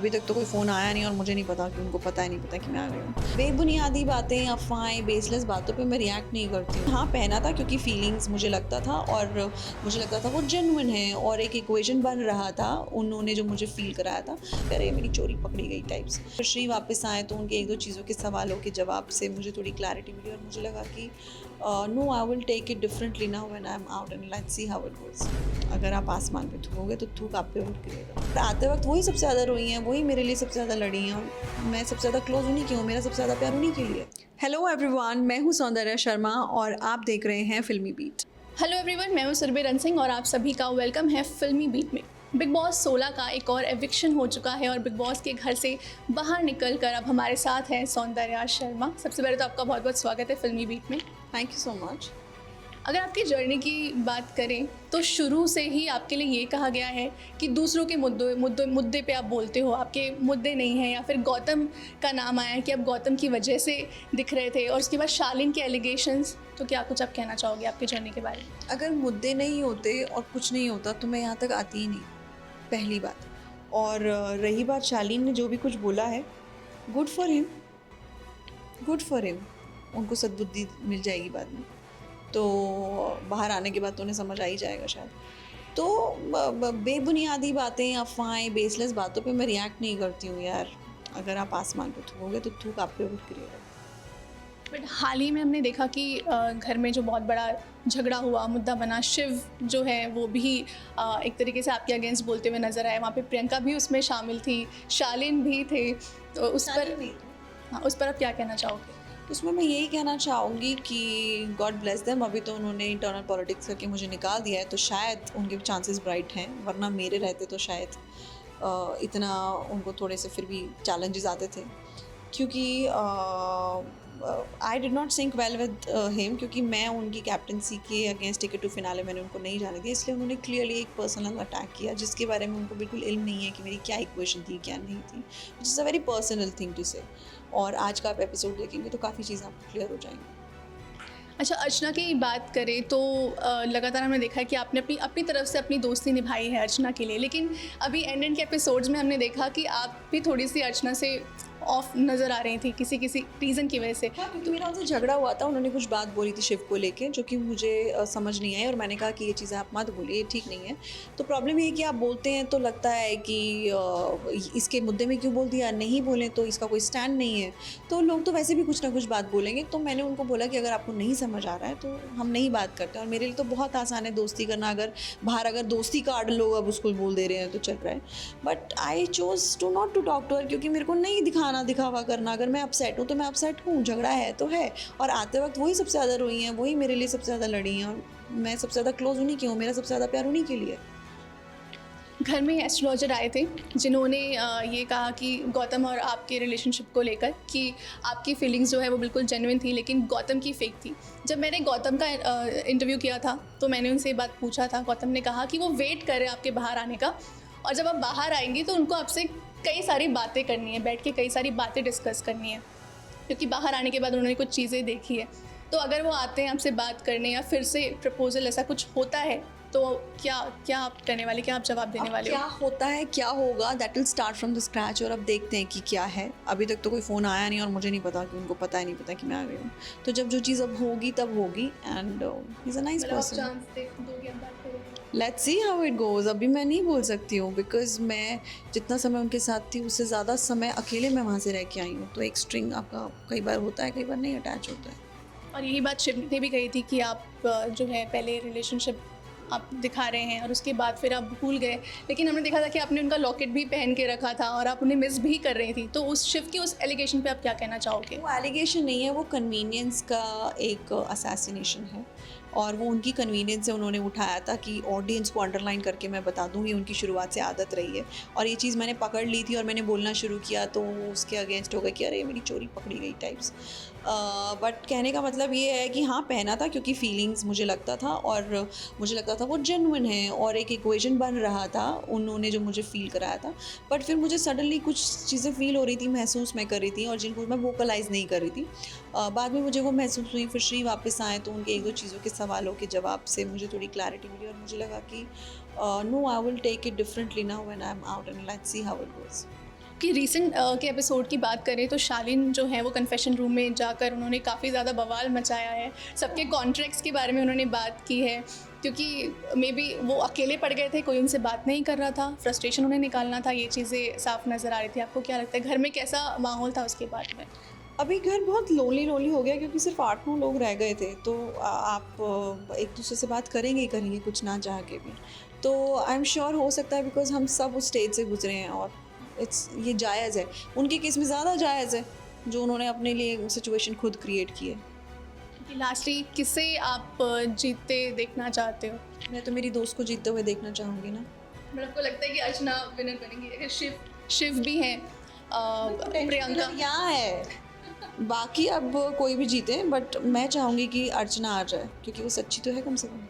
अभी तक तो कोई फ़ोन आया नहीं और मुझे नहीं पता कि उनको पता ही नहीं पता कि मैं आ गई हूँ। बेबुनियादी बातें, अफ़वाहें, बेसलेस बातों पे मैं रिएक्ट नहीं करती हूँ। हाँ, पहना था क्योंकि फीलिंग्स मुझे लगता था और मुझे लगता था वो जेन्युइन है और एक इक्वेशन बन रहा था उन्होंने जो मुझे फ़ील कराया था, अरे मेरी चोरी पकड़ी गई टाइप्स। श्री वापस आए तो उनके 1-2 चीज़ों के सवालों के जवाब से मुझे थोड़ी क्लैरिटी मिली और मुझे लगा कि no, I will take it differently now when I am out and let's see how it goes. अगर आप आसमान पे थूकोगे तो थूक आप पे उड़ गिरेगा। आते वक्त वही सबसे ज़्यादा रोई हैं, वही मेरे लिए सबसे ज़्यादा लड़ी हैं और मैं सबसे ज़्यादा क्लोज उन्हीं की हूँ, मेरा सबसे ज़्यादा प्यार उन्हीं के लिए। हेलो एवरीवन, मैं हूँ सौंदर्या शर्मा और आप देख रहे हैं फिल्मी बीट। हेलो एवरीवन, मैं हूं सुरभि रन सिंह और आप सभी का वेलकम है फिल्मी बीट में। बिग बॉस 16 का एक और एविक्शन हो चुका है और बिग बॉस के घर से बाहर निकल कर अब हमारे साथ हैं सौंदर्या शर्मा। सबसे पहले तो आपका बहुत बहुत स्वागत है फिल्मी बीट में। Thank you so much. अगर आपकी जर्नी की बात करें तो शुरू से ही आपके लिए ये कहा गया है कि दूसरों के मुद्दे पे आप बोलते हो, आपके मुद्दे नहीं हैं, या फिर गौतम का नाम आया है कि आप गौतम की वजह से दिख रहे थे, और उसके बाद शालीन के एलिगेशंस। तो क्या कुछ आप कहना चाहोगे आपकी जर्नी के बारे में? अगर मुद्दे नहीं होते और कुछ नहीं होता तो मैं यहाँ तक आती ही नहीं, पहली बात। और रही बात शालीन ने जो भी कुछ बोला है, good for him, good for him. उनको सद्बुद्धि मिल जाएगी बाद में, तो बाहर आने के बाद तो उन्हें समझ आ ही जाएगा शायद। तो बेबुनियादी बातें, अफवाहें, बेसलेस बातों पे मैं रिएक्ट नहीं करती हूँ यार। अगर आप आसमान पे थूकोगे तो थूक आप पे उड़ गिरेगा। बट हाल ही में हमने देखा कि घर में जो बहुत बड़ा झगड़ा हुआ, मुद्दा बना, शिव जो है वो भी एक तरीके से आपके अगेंस्ट बोलते हुए नजर आए। वहाँ पे प्रियंका भी उसमें शामिल थी, शालीन भी थे, तो उस पर हाँ, उस पर आप क्या कहना चाहोगे? उसमें मैं यही कहना चाहूँगी कि गॉड ब्लेस देम। अभी तो उन्होंने इंटरनल पॉलिटिक्स करके मुझे निकाल दिया है, तो शायद उनके चांसेस ब्राइट हैं, वरना मेरे रहते तो शायद इतना उनको थोड़े से फिर भी चैलेंजेस आते थे, क्योंकि I did not sync well with him, क्योंकि मैं उनकी कैप्टनसी के अगेंस्ट टिकट टू फिनाले मैंने उनको नहीं जाने दिया, इसलिए उन्होंने क्लियरली एक पर्सनल अटैक किया जिसके बारे में उनको बिल्कुल इल्म नहीं है कि मेरी क्या इक्वेशन थी क्या नहीं थी, which is a very personal thing to say. और आज का आप एपिसोड देखेंगे तो काफ़ी चीज़ें आपको क्लियर हो जाएंगी। अच्छा, अर्चना की बात करें तो लगातार हमने देखा है कि आपने अपनी तरफ से अपनी दोस्ती निभाई है अर्चना के लिए, लेकिन अभी एंड के एपिसोड्स में हमने देखा कि आप भी थोड़ी सी अर्चना से ऑफ नज़र आ रही थी किसी रीज़न की वजह से। हाँ, क्योंकि मेरा उनसे झगड़ा हुआ था, उन्होंने कुछ बात बोली थी शिव को लेके जो कि मुझे समझ नहीं आई, और मैंने कहा कि ये चीज़ें आप मत बोलिए, ये ठीक नहीं है। तो प्रॉब्लम ये है कि आप बोलते हैं तो लगता है कि इसके मुद्दे में क्यों बोल दिया, नहीं बोलें तो इसका कोई स्टैंड नहीं है, तो लोग तो वैसे भी कुछ ना कुछ बात बोलेंगे। तो मैंने उनको बोला कि अगर आपको नहीं समझ आ रहा है तो हम नहीं बात करते, और मेरे लिए तो बहुत आसान है दोस्ती करना। अगर दोस्ती कार्ड लोग अब उसको बोल दे रहे हैं तो चल रहा है, but I chose to not to talk to her, क्योंकि मेरे को नहीं दिखावा करना। अगर मैं अपसेट हूँ तो मैं अपसेट हूँ, झगड़ा है तो है, और आते वक्त वही सबसे ज़्यादा रोई हैं, वही मेरे लिए सबसे ज़्यादा लड़ी हैं और मैं सबसे ज़्यादा क्लोज उन्हीं की हूँ, मेरा सबसे ज़्यादा प्यार उन्हीं के लिए। घर में एस्ट्रोलॉजर आए थे जिन्होंने ये कहा कि गौतम और आपके रिलेशनशिप को लेकर कि आपकी फीलिंग्स जो है वो बिल्कुल जेन्युइन थी, लेकिन गौतम की फेक थी। जब मैंने गौतम का इंटरव्यू किया था तो मैंने उनसे ये बात पूछा था, गौतम ने कहा कि वो वेट कर रहे हैं आपके बाहर आने का, और जब आप बाहर आएंगी तो उनको आपसे कई सारी बातें करनी है, बैठ के कई सारी बातें डिस्कस करनी है, क्योंकि बाहर आने के बाद उन्होंने कुछ चीज़ें देखी है। तो अगर वो आते हैं आपसे बात करने या फिर से प्रपोजल ऐसा कुछ होता है तो क्या क्या आप करने वाले, क्या आप जवाब देने वाले हो? क्या होता है, क्या होगा, that will start from the scratch, और अब देखते हैं कि क्या है। अभी तक तो कोई फ़ोन आया नहीं और मुझे नहीं पता कि उनको पता ही नहीं पता कि मैं आ गई हूँ, तो जब जो चीज़ अब होगी तब होगी। And he is a nice person, let's see how it goes. अभी मैं नहीं बोल सकती हूँ, बिकॉज मैं जितना समय उनके साथ थी उससे ज़्यादा समय अकेले मैं वहाँ से रह के आई हूँ, तो एक स्ट्रिंग आपका कई बार होता है, कई बार नहीं अटैच होता है। और यही बात शिव ने भी कही थी कि आप जो है पहले रिलेशनशिप आप दिखा रहे हैं और उसके बाद फिर आप भूल गए, लेकिन हमने देखा था कि आपने उनका लॉकेट भी पहन के रखा था और आप उन्हें मिस भी कर रही थी। तो उस शिव की उस एलिगेशन पे आप क्या कहना चाहोगे? वो एलिगेशन नहीं है, वो कन्वीनियंस का एक असैसिनेशन है, और वो उनकी कन्वीनियंस से उन्होंने उठाया था कि ऑडियंस को अंडरलाइन करके मैं बता दूँ, ये उनकी शुरुआत से आदत रही है, और ये चीज़ मैंने पकड़ ली थी और मैंने बोलना शुरू किया तो उसके अगेंस्ट हो गए कि अरे मेरी चोरी पकड़ी गई टाइप्स। बट कहने का मतलब ये है कि हाँ, पहना था क्योंकि फीलिंग्स मुझे लगता था और मुझे लगता था वो जेन्युइन है और एक इक्वेशन बन रहा था उन्होंने जो मुझे फ़ील कराया था। बट फिर मुझे सडनली कुछ चीज़ें फ़ील हो रही थी, महसूस मैं कर रही थी, और जिनको मैं वोकलाइज़ नहीं कर रही थी। बाद में मुझे वो महसूस हुई। फिर श्री वापस आए तो उनके 1-2 चीज़ों के सवालों के जवाब से मुझे थोड़ी क्लैरिटी मिली और मुझे लगा कि no, I will take it differently now when I am out and let's see how it goes. कि रीसेंट के एपिसोड की बात करें तो शालीन जो है वो कन्फेशन रूम में जाकर उन्होंने काफ़ी ज़्यादा बवाल मचाया है, सबके कॉन्ट्रैक्ट्स के बारे में उन्होंने बात की है, क्योंकि मे बी वो अकेले पड़ गए थे, कोई उनसे बात नहीं कर रहा था, फ्रस्ट्रेशन उन्हें निकालना था, ये चीज़ें साफ नज़र आ रही थी। आपको क्या लगता है घर में कैसा माहौल था उसके बाद में? अभी घर बहुत लोनली लोनली हो गया क्योंकि सिर्फ 8-9 लोग रह गए थे, तो आप एक दूसरे से बात करेंगे ही करेंगे कुछ ना चाह के भी। तो आई एम श्योर हो सकता है बिकॉज हम सब उस स्टेज से गुजरे हैं और ये जायज़ है, उनके केस में ज़्यादा जायज़ है जो उन्होंने अपने लिए सिचुएशन खुद क्रिएट की है। कि लास्टली किसे आप जीतते देखना चाहते हो? मैं तो मेरी दोस्त को जीतते हुए देखना चाहूँगी ना। मतलब आपको लगता है कि अर्चना विनर बनेंगी? अगर शिव भी हैं, प्रियंका यहाँ है, बाकी अब कोई भी जीते, बट मैं चाहूँगी कि अर्चना आ जाए क्योंकि वो सच्ची तो है कम से कम।